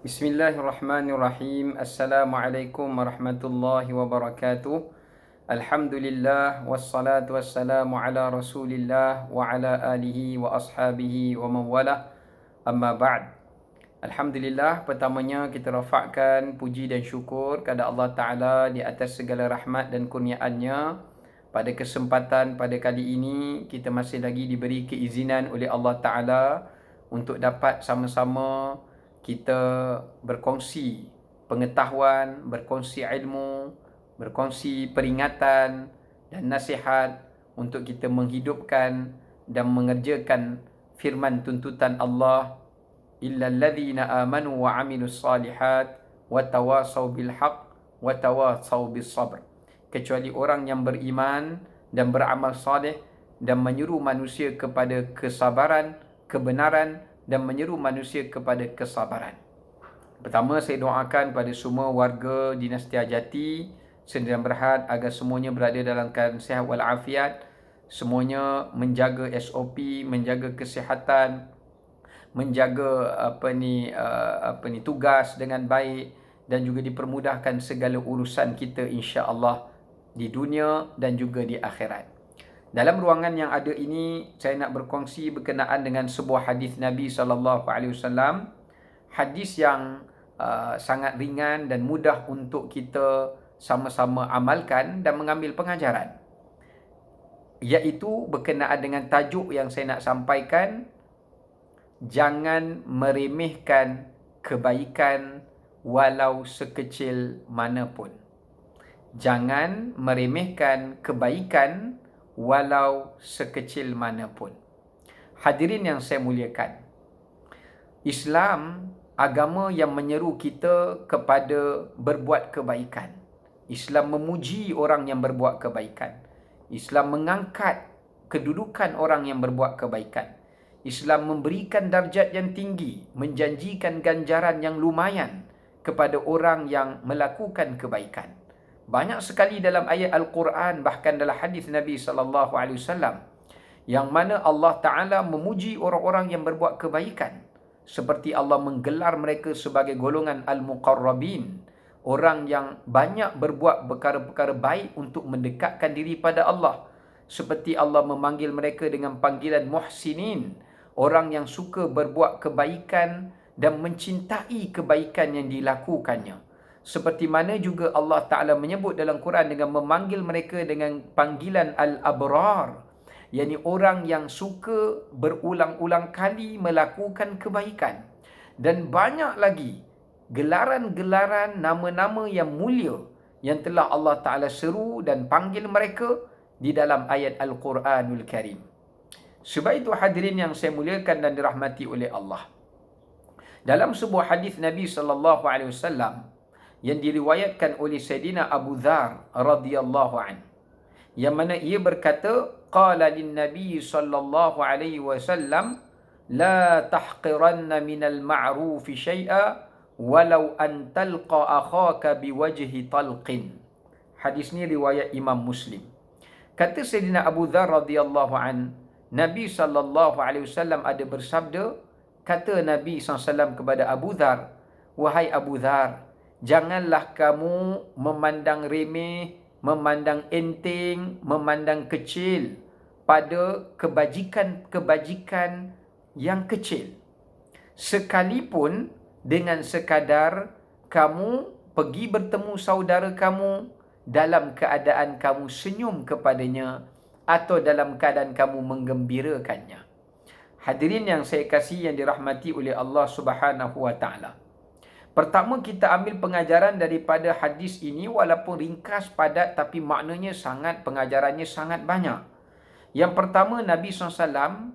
Bismillahirrahmanirrahim. Assalamualaikum warahmatullahi wabarakatuh. Alhamdulillah wassalatu wassalamu ala Rasulillah wa ala alihi wa ashabihi wa mawalah. Amma ba'd. Alhamdulillah, pertamanya kita rafakkan puji dan syukur kepada Allah Ta'ala di atas segala rahmat dan kurniaannya. Pada kesempatan pada kali ini, kita masih lagi diberi keizinan oleh Allah Ta'ala untuk dapat sama-sama kita berkongsi pengetahuan, berkongsi ilmu, berkongsi peringatan dan nasihat untuk kita menghidupkan dan mengerjakan firman tuntutan Allah, illal ladzina amanu wa amilus salihat wa tawasaw bil haqq wa tawasaw bis sabr. Kecuali orang yang beriman dan beramal saleh dan menyeru manusia kepada kesabaran, kebenaran dan menyeru manusia kepada kesabaran. Pertama, saya doakan pada semua warga dinasti Ajati Sdn Bhd agar semuanya berada dalam keadaan sihat walafiat, semuanya menjaga SOP, menjaga kesihatan, menjaga tugas dengan baik dan juga dipermudahkan segala urusan kita insya-Allah di dunia dan juga di akhirat. Dalam ruangan yang ada ini, saya nak berkongsi berkenaan dengan sebuah hadis Nabi SAW. Hadis yang sangat ringan dan mudah untuk kita sama-sama amalkan dan mengambil pengajaran. Iaitu berkenaan dengan tajuk yang saya nak sampaikan, jangan meremehkan kebaikan walau sekecil manapun. Jangan meremehkan kebaikan walau sekecil manapun. Hadirin yang saya muliakan, Islam agama yang menyeru kita kepada berbuat kebaikan. Islam memuji orang yang berbuat kebaikan. Islam mengangkat kedudukan orang yang berbuat kebaikan. Islam memberikan darjat yang tinggi, menjanjikan ganjaran yang lumayan kepada orang yang melakukan kebaikan. Banyak sekali dalam ayat Al-Quran, bahkan dalam hadis Nabi SAW, yang mana Allah Ta'ala memuji orang-orang yang berbuat kebaikan. Seperti Allah menggelar mereka sebagai golongan Al-Muqarrabin, orang yang banyak berbuat perkara-perkara baik untuk mendekatkan diri pada Allah. Seperti Allah memanggil mereka dengan panggilan Muhsinin, orang yang suka berbuat kebaikan dan mencintai kebaikan yang dilakukannya. Seperti mana juga Allah Ta'ala menyebut dalam Quran dengan memanggil mereka dengan panggilan Al-Abrar, yakni orang yang suka berulang-ulang kali melakukan kebaikan. Dan banyak lagi gelaran-gelaran nama-nama yang mulia yang telah Allah Ta'ala seru dan panggil mereka di dalam ayat Al-Quranul Karim. Sebab itu hadirin yang saya muliakan dan dirahmati oleh Allah, dalam sebuah hadis Nabi SAW yang diriwayatkan oleh Sayyidina Abu Dzar radhiyallahu an, yang mana ia berkata, qala lin Nabi sallallahu alaihi wasallam, la tahqiranna minal ma'ruf syai'a walau an talqa akhaka biwajhi talqin. Hadis ni riwayat Imam Muslim. Kata Sayyidina Abu Dzar radhiyallahu an, Nabi sallallahu alaihi wasallam ada bersabda, kata Nabi SAW kepada Abu Dzar, wahai Abu Dzar, janganlah kamu memandang remeh, memandang enteng, memandang kecil pada kebajikan-kebajikan yang kecil. Sekalipun dengan sekadar kamu pergi bertemu saudara kamu dalam keadaan kamu senyum kepadanya atau dalam keadaan kamu menggembirakannya. Hadirin yang saya kasihi yang dirahmati oleh Allah Subhanahu wa Ta'ala. Pertama, kita ambil pengajaran daripada hadis ini, walaupun ringkas, padat, tapi maknanya sangat, pengajarannya sangat banyak. Yang pertama, Nabi SAW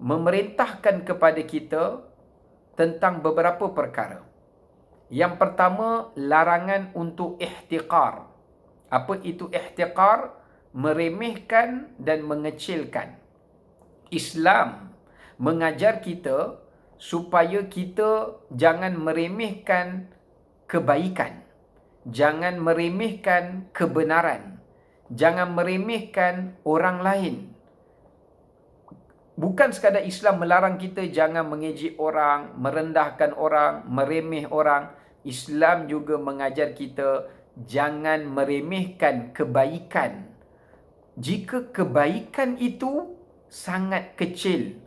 memerintahkan kepada kita tentang beberapa perkara. Yang pertama, larangan untuk ihtiqar. Apa itu ihtiqar? Meremehkan dan mengecilkan. Islam mengajar kita supaya kita jangan meremehkan kebaikan, jangan meremehkan kebenaran, jangan meremehkan orang lain. Bukan sekadar Islam melarang kita jangan mengejek orang, merendahkan orang, meremeh orang. Islam juga mengajar kita jangan meremehkan kebaikan. Jika kebaikan itu sangat kecil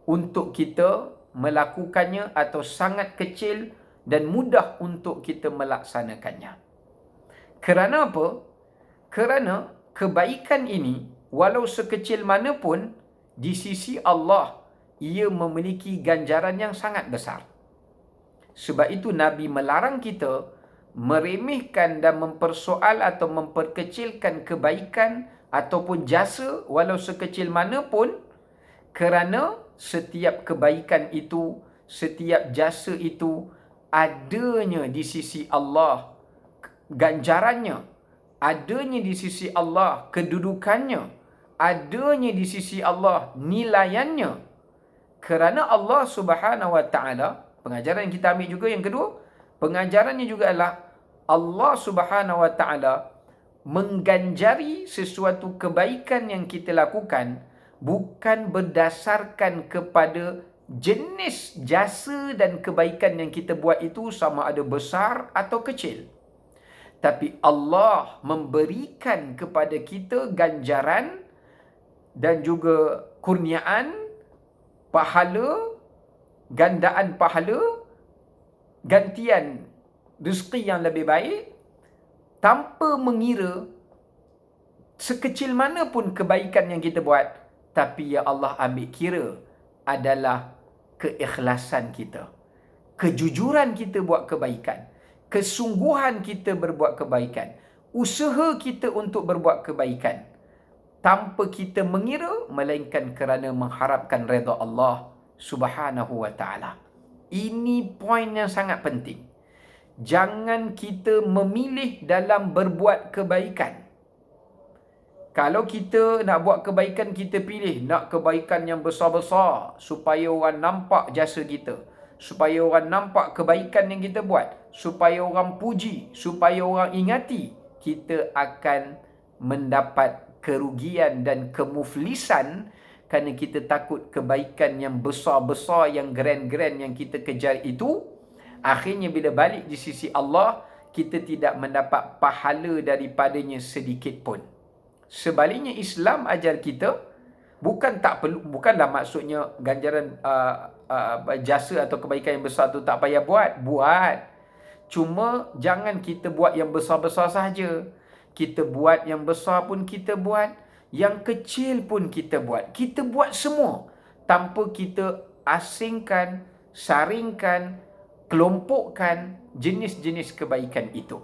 untuk kita melakukannya atau sangat kecil dan mudah untuk kita melaksanakannya. Kerana apa? Kerana kebaikan ini, walau sekecil mana pun, di sisi Allah, ia memiliki ganjaran yang sangat besar. Sebab itu Nabi melarang kita meremehkan dan mempersoal atau memperkecilkan kebaikan ataupun jasa walau sekecil mana pun, kerana setiap kebaikan itu, setiap jasa itu adanya di sisi Allah ganjarannya, adanya di sisi Allah kedudukannya, adanya di sisi Allah nilaiannya. Kerana Allah Subhanahu Wa Taala, pengajaran yang kita ambil juga yang kedua, pengajarannya juga adalah Allah Subhanahu Wa Taala mengganjari sesuatu kebaikan yang kita lakukan bukan berdasarkan kepada jenis jasa dan kebaikan yang kita buat itu sama ada besar atau kecil. Tapi Allah memberikan kepada kita ganjaran dan juga kurniaan, pahala, gandaan pahala, gantian rezeki yang lebih baik, tanpa mengira sekecil mana pun kebaikan yang kita buat, tapi ya Allah ambil kira adalah keikhlasan kita, kejujuran kita buat kebaikan, kesungguhan kita berbuat kebaikan, usaha kita untuk berbuat kebaikan, tanpa kita mengira, melainkan kerana mengharapkan redha Allah Subhanahu Wa Taala. Ini poin yang sangat penting. Jangan kita memilih dalam berbuat kebaikan. Kalau kita nak buat kebaikan, kita pilih nak kebaikan yang besar-besar supaya orang nampak jasa kita, supaya orang nampak kebaikan yang kita buat, supaya orang puji, supaya orang ingati, kita akan mendapat kerugian dan kemuflisan kerana kita takut kebaikan yang besar-besar, yang grand-grand yang kita kejar itu, akhirnya bila balik di sisi Allah, kita tidak mendapat pahala daripadanya sedikit pun. Sebaliknya Islam ajar kita, bukanlah maksudnya ganjaran jasa atau kebaikan yang besar tu tak payah buat. Cuma jangan kita buat yang besar-besar sahaja. Kita buat yang besar pun kita buat, yang kecil pun kita buat. Kita buat semua tanpa kita asingkan, saringkan, kelompokkan jenis-jenis kebaikan itu.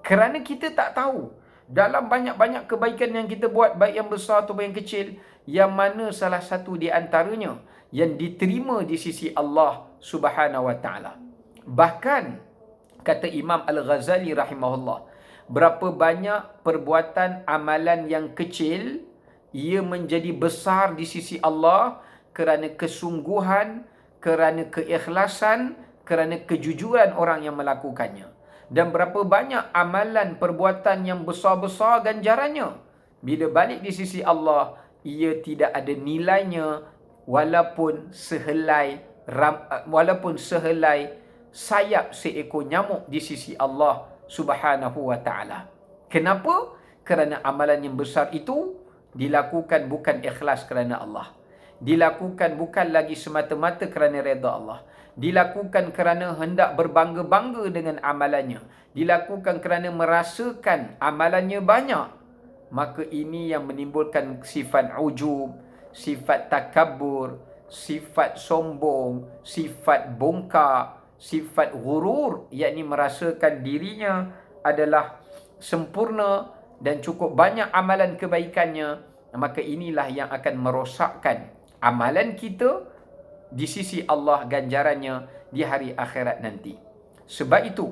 Kerana kita tak tahu dalam banyak-banyak kebaikan yang kita buat, baik yang besar atau yang kecil, yang mana salah satu di antaranya yang diterima di sisi Allah Subhanahu Wa Taala. Bahkan kata Imam Al-Ghazali rahimahullah, berapa banyak perbuatan amalan yang kecil ia menjadi besar di sisi Allah kerana kesungguhan, kerana keikhlasan, kerana kejujuran orang yang melakukannya. Dan berapa banyak amalan perbuatan yang besar-besar ganjarannya, bila balik di sisi Allah, ia tidak ada nilainya walaupun sehelai sayap seekor nyamuk di sisi Allah Subhanahu Wa Taala. Kenapa? Kerana amalan yang besar itu dilakukan bukan ikhlas kerana Allah. Dilakukan bukan lagi semata-mata kerana redha Allah. Dilakukan kerana hendak berbangga-bangga dengan amalannya. Dilakukan kerana merasakan amalannya banyak. Maka ini yang menimbulkan sifat ujub, sifat takabur, sifat sombong, sifat bongkak, sifat ghurur, yakni merasakan dirinya adalah sempurna dan cukup banyak amalan kebaikannya. Maka inilah yang akan merosakkan amalan kita di sisi Allah, ganjarannya di hari akhirat nanti. Sebab itu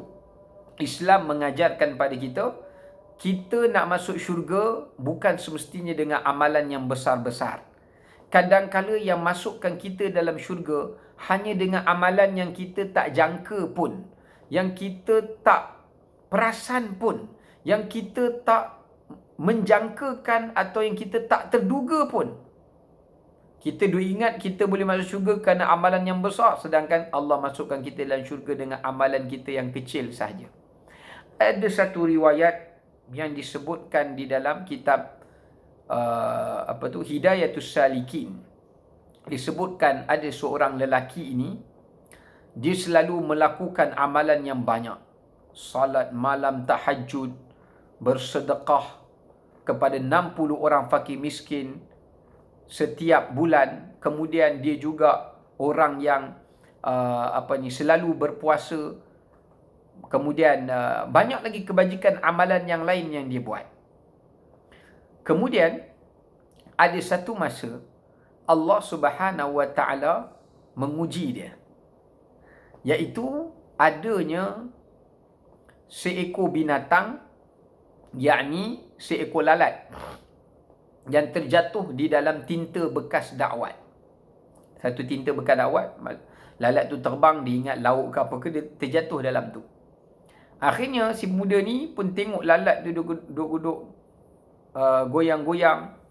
Islam mengajarkan pada kita nak masuk syurga bukan semestinya dengan amalan yang besar-besar. Kadang-kala yang masukkan kita dalam syurga hanya dengan amalan yang kita tak jangka pun, yang kita tak perasan pun, yang kita tak menjangkakan atau yang kita tak terduga pun. Kita duk ingat kita boleh masuk syurga kerana amalan yang besar, sedangkan Allah masukkan kita dalam syurga dengan amalan kita yang kecil sahaja. Ada satu riwayat yang disebutkan di dalam kitab Hidayatus Salikin. Disebutkan ada seorang lelaki ini, dia selalu melakukan amalan yang banyak. Salat malam, tahajud, bersedekah kepada 60 orang fakir miskin setiap bulan. Kemudian dia juga orang yang selalu berpuasa. Kemudian banyak lagi kebajikan amalan yang lain yang dia buat. Kemudian ada satu masa Allah Subhanahu Wa Taala menguji dia, iaitu adanya seekor binatang, yakni seekor lalat yang terjatuh di dalam tinta bekas dakwat. Satu tinta bekas dakwat, lalat tu terbang, dia ingat lauk ke apa ke, dia terjatuh dalam tu. Akhirnya si muda ni pun tengok lalat tu duduk goyang-goyang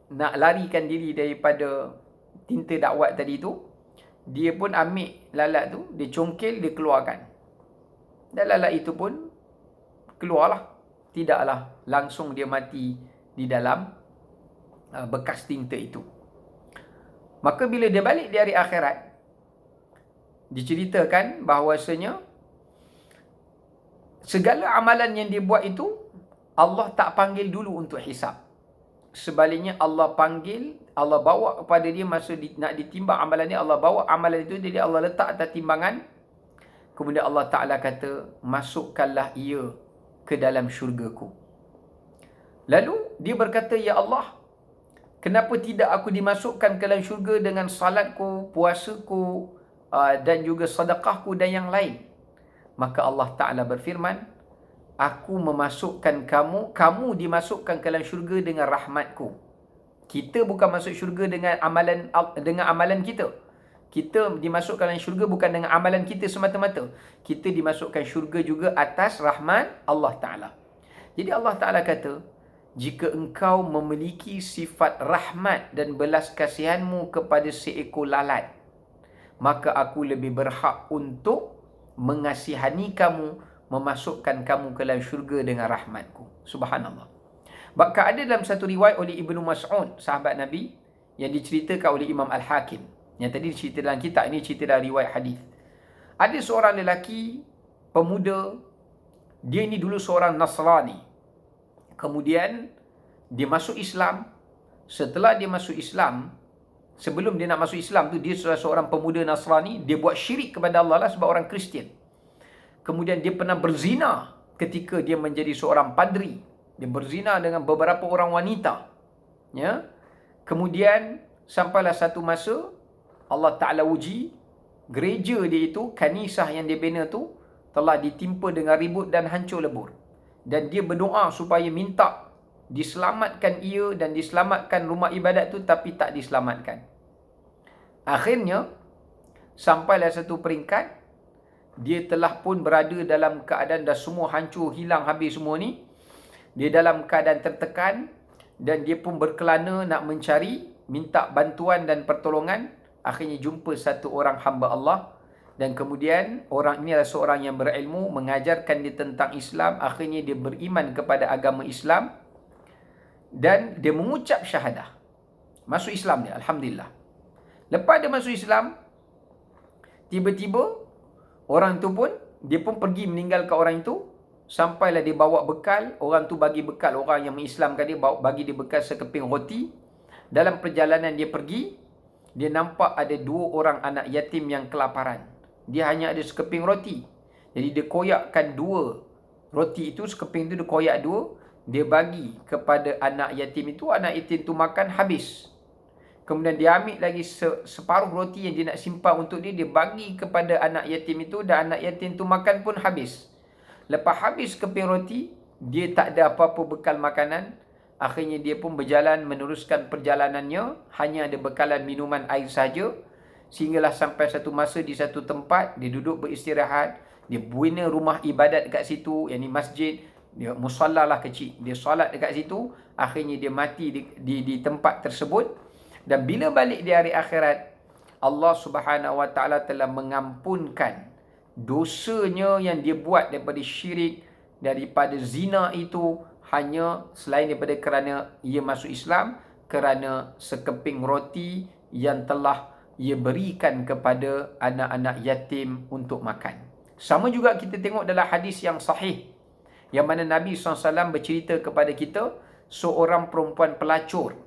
nak larikan diri daripada tinta dakwat tadi tu. Dia pun ambil lalat tu, dia congkel, dia keluarkan. Dan lalat itu pun keluarlah. Tidaklah langsung dia mati di dalam bekas tinta itu. Maka bila dia balik di hari akhirat, diceritakan bahawasanya segala amalan yang dia buat itu Allah tak panggil dulu untuk hisap. Sebaliknya Allah panggil, Allah bawa kepada dia masa nak ditimbang amalan dia, Allah bawa amalan itu, jadi Allah letak atas timbangan. Kemudian Allah Ta'ala kata, masukkanlah ia ke dalam syurgaku. Lalu dia berkata, ya Allah, kenapa tidak aku dimasukkan ke dalam syurga dengan salatku, puasaku, dan juga sedekahku dan yang lain? Maka Allah Ta'ala berfirman, aku memasukkan kamu dimasukkan ke dalam syurga dengan rahmatku. Kita bukan masuk syurga dengan amalan kita. Kita dimasukkan dalam syurga bukan dengan amalan kita semata-mata. Kita dimasukkan syurga juga atas rahmat Allah Ta'ala. Jadi Allah Ta'ala kata, jika engkau memiliki sifat rahmat dan belas kasihanmu kepada seekor lalat, maka aku lebih berhak untuk mengasihani kamu, memasukkan kamu ke dalam syurga dengan rahmatku. Subhanallah. Bahkan ada dalam satu riwayat oleh Ibnu Mas'ud, sahabat Nabi, yang diceritakan oleh Imam Al-Hakim. Yang tadi cerita dalam kitab ini, cerita dalam riwayat hadis. Ada seorang lelaki, pemuda, dia ini dulu seorang Nasrani. Kemudian dia masuk Islam. Setelah dia masuk Islam, sebelum dia nak masuk Islam tu, dia seorang pemuda Nasrani, dia buat syirik kepada Allah lah sebab orang Kristian. Kemudian dia pernah berzina ketika dia menjadi seorang padri. Dia berzina dengan beberapa orang wanita. Ya. Kemudian sampailah satu masa Allah Ta'ala uji, gereja dia itu, kanisah yang dia bina tu, telah ditimpa dengan ribut dan hancur lebur. Dan dia berdoa supaya minta diselamatkan ia dan diselamatkan rumah ibadat tu, tapi tak diselamatkan. Akhirnya, sampailah satu peringkat, dia telah pun berada dalam keadaan dah semua hancur, hilang habis semua ni. Dia dalam keadaan tertekan dan dia pun berkelana nak mencari, minta bantuan dan pertolongan. Akhirnya jumpa satu orang hamba Allah. Dan kemudian orang ini adalah seorang yang berilmu, mengajarkan dia tentang Islam. Akhirnya dia beriman kepada agama Islam. Dan dia mengucap syahadah. Masuk Islam dia, Alhamdulillah. Lepas dia masuk Islam, tiba-tiba orang tu pun, dia pun pergi meninggalkan orang itu. Sampailah dia bawa bekal, orang tu bagi bekal, orang yang mengislamkan dia, bagi dia bekal sekeping roti. Dalam perjalanan dia pergi, dia nampak ada 2 orang anak yatim yang kelaparan. Dia hanya ada sekeping roti. Jadi dia koyakkan 2 roti itu, sekeping itu dia koyak 2. Dia bagi kepada anak yatim itu, anak yatim itu makan habis. Kemudian dia ambil lagi separuh roti yang dia nak simpan untuk dia, dia bagi kepada anak yatim itu, dan anak yatim itu makan pun habis. Lepas habis keping roti, dia tak ada apa-apa bekal makanan. Akhirnya dia pun berjalan, meneruskan perjalanannya, hanya ada bekalan minuman air saja. Sehinggalah sampai satu masa di satu tempat, dia duduk beristirahat. Dia bina rumah ibadat dekat situ, yang ni masjid. Dia musalla lah kecil. Dia solat dekat situ. Akhirnya dia mati di tempat tersebut. Dan bila balik di hari akhirat, Allah Subhanahu Wa Taala telah mengampunkan dosanya yang dia buat daripada syirik, daripada zina itu, hanya selain daripada kerana ia masuk Islam, kerana sekeping roti yang telah ia berikan kepada anak-anak yatim untuk makan. Sama juga kita tengok dalam hadis yang sahih, yang mana Nabi SAW bercerita kepada kita, seorang perempuan pelacur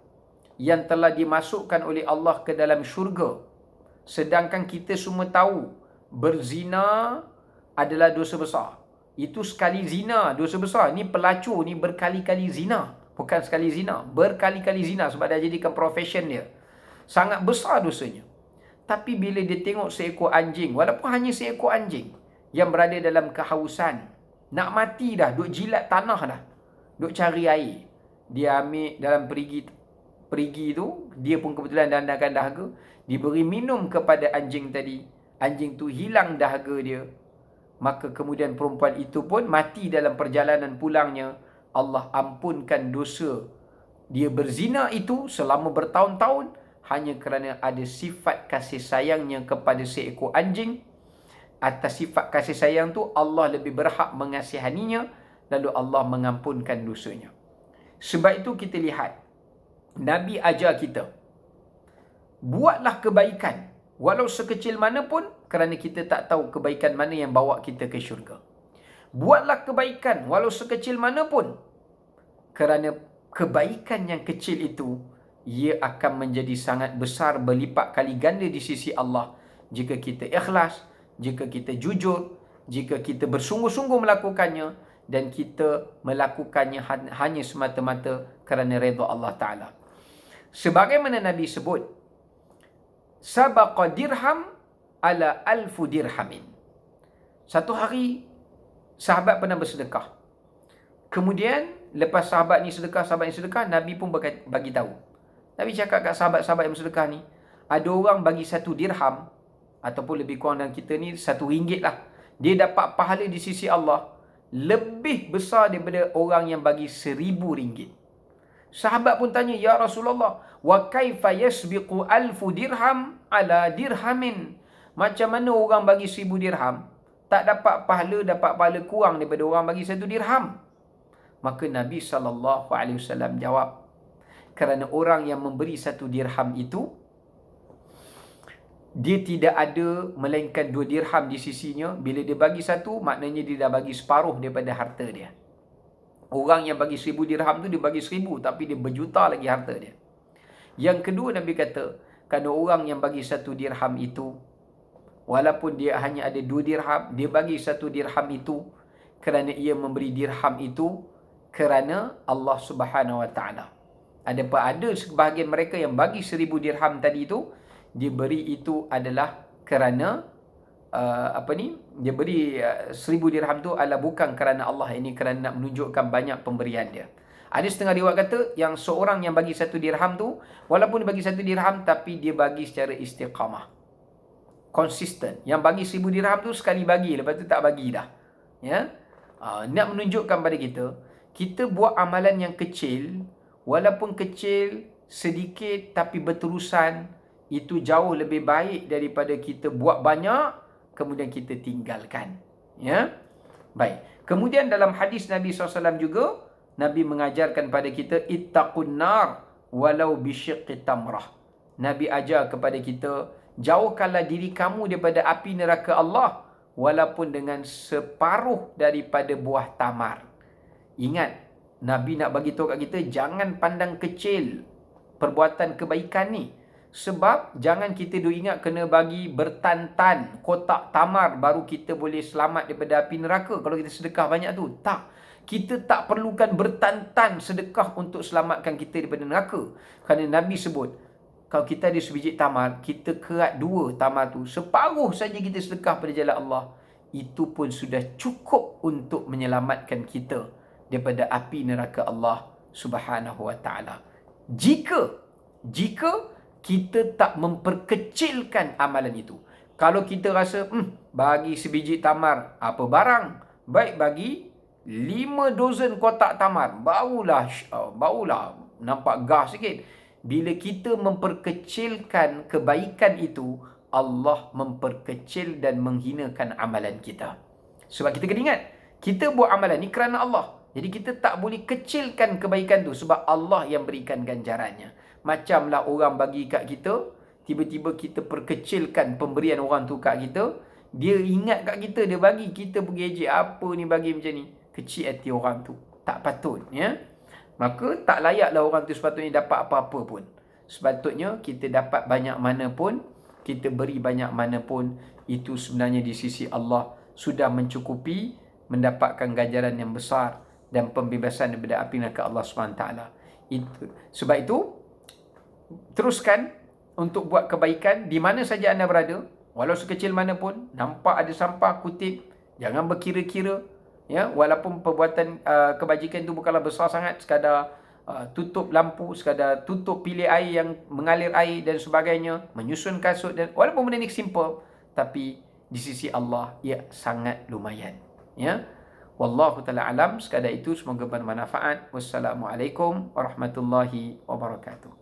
yang telah dimasukkan oleh Allah ke dalam syurga. Sedangkan kita semua tahu, berzina adalah dosa besar. Itu sekali zina, dosa besar. Ni pelacur ni berkali-kali zina. Bukan sekali zina, berkali-kali zina sebab dah jadikan profession dia. Sangat besar dosanya. Tapi bila dia tengok seekor anjing, walaupun hanya seekor anjing yang berada dalam kehausan, nak mati dah, duk jilat tanah dah, duk cari air, dia ambil dalam perigi tu, dia pun kebetulan dandakan dahaga, diberi minum kepada anjing tadi, anjing tu hilang dahaga dia, maka kemudian perempuan itu pun mati dalam perjalanan pulangnya. Allah ampunkan dosa dia berzina itu selama bertahun-tahun, hanya kerana ada sifat kasih sayangnya kepada seekor anjing. Atas sifat kasih sayang tu, Allah lebih berhak mengasihaninya, lalu Allah mengampunkan dosanya. Sebab itu kita lihat, Nabi ajar kita, buatlah kebaikan, walau sekecil mana pun, kerana kita tak tahu kebaikan mana yang bawa kita ke syurga. Buatlah kebaikan, walau sekecil mana pun, kerana kebaikan yang kecil itu, ia akan menjadi sangat besar, berlipat kali ganda di sisi Allah, jika kita ikhlas, jika kita jujur, jika kita bersungguh-sungguh melakukannya, dan kita melakukannya hanya semata-mata kerana redha Allah Ta'ala. Sebagaimana Nabi sebut, sabaqa dirham ala alfu dirhamin. Satu hari, sahabat pernah bersedekah. Kemudian, lepas sahabat ni sedekah, Nabi pun bagi tahu. Nabi cakap kat sahabat-sahabat yang bersedekah ni, ada orang bagi 1 dirham, ataupun lebih kurang dalam kita ni, 1 ringgit lah. Dia dapat pahala di sisi Allah lebih besar daripada orang yang bagi 1000 ringgit. Sahabat pun tanya, ya Rasulullah, wa kaifa yasbiqu alfu dirham ala dirhamin? Macam mana orang bagi 1000 dirham tak dapat pahala kurang daripada orang bagi 1 dirham? Maka Nabi SAW jawab, kerana orang yang memberi 1 dirham itu, dia tidak ada melainkan 2 dirham di sisinya. Bila dia bagi 1, maknanya dia dah bagi separuh daripada harta dia. Orang yang bagi 1000 dirham tu, dia bagi 1000, tapi dia berjuta lagi harta dia. Yang kedua, Nabi kata, kerana orang yang bagi 1 dirham itu, walaupun dia hanya ada 2 dirham, dia bagi 1 dirham itu kerana ia memberi dirham itu kerana Allah Subhanahu Wa Taala. Ada sebahagian mereka yang bagi 1000 dirham tadi itu, dia beri itu adalah kerana dia beri 1000 dirham tu adalah bukan kerana Allah, ini kerana nak menunjukkan banyak pemberian dia. Ada setengah riwayat kata yang seorang yang bagi 1 dirham tu, walaupun dia bagi 1 dirham, tapi dia bagi secara istiqamah, konsisten. Yang bagi 1000 dirham tu sekali bagi, lepas tu tak bagi dah. Ya, nak menunjukkan pada kita buat amalan yang kecil, walaupun kecil, sedikit tapi berterusan, itu jauh lebih baik daripada kita buat banyak, kemudian kita tinggalkan. Ya, baik. Kemudian dalam hadis Nabi SAW juga, Nabi mengajarkan pada kita, ittaqun nar walau bisyiqqi tamrah. Nabi ajar kepada kita, jauhkanlah diri kamu daripada api neraka Allah, walaupun dengan separuh daripada buah tamar. Ingat, Nabi nak bagi tahu kat kita, jangan pandang kecil perbuatan kebaikan ni. Sebab jangan kita ingat kena bagi bertantan kotak tamar baru kita boleh selamat daripada api neraka kalau kita sedekah banyak tu. Tak. Kita tak perlukan bertantan sedekah untuk selamatkan kita daripada neraka. Kerana Nabi sebut, kalau kita ada sebiji tamar, kita kerat 2 tamar tu, separuh saja kita sedekah pada jalan Allah, itu pun sudah cukup untuk menyelamatkan kita daripada api neraka Allah Subhanahu Wa Taala. Jika kita tak memperkecilkan amalan itu. Kalau kita rasa, bagi sebiji tamar, apa barang? Baik bagi 5 dozen kotak tamar, barulah nampak gah sikit. Bila kita memperkecilkan kebaikan itu, Allah memperkecil dan menghinakan amalan kita. Sebab kita kena ingat, kita buat amalan ni kerana Allah. Jadi kita tak boleh kecilkan kebaikan tu sebab Allah yang berikan ganjarannya. Macamlah orang bagi kat kita, tiba-tiba kita perkecilkan pemberian orang tu kat kita, dia ingat kat kita, dia bagi, kita pergi ejek, apa ni bagi macam ni. Kecil hati orang tu. Tak patut, ya. Maka tak layaklah orang tu sepatutnya dapat apa-apa pun. Sepatutnya kita dapat banyak mana pun, kita beri banyak mana pun, itu sebenarnya di sisi Allah sudah mencukupi mendapatkan ganjaran yang besar dan pembebasan daripada api neraka Allah SWT. Sebab itu, teruskan untuk buat kebaikan di mana saja anda berada, walau sekecil mana pun. Nampak ada sampah, kutip, jangan berkira-kira. Ya, walaupun perbuatan kebajikan itu bukanlah besar sangat, sekadar tutup lampu, sekadar tutup pilih air yang mengalir air dan sebagainya, menyusun kasut, dan walaupun benda ni simple, tapi di sisi Allah ia sangat lumayan. Ya, wallahu taala alam. Sekadar itu, semoga bermanfaat. Wassalamualaikum warahmatullahi wabarakatuh.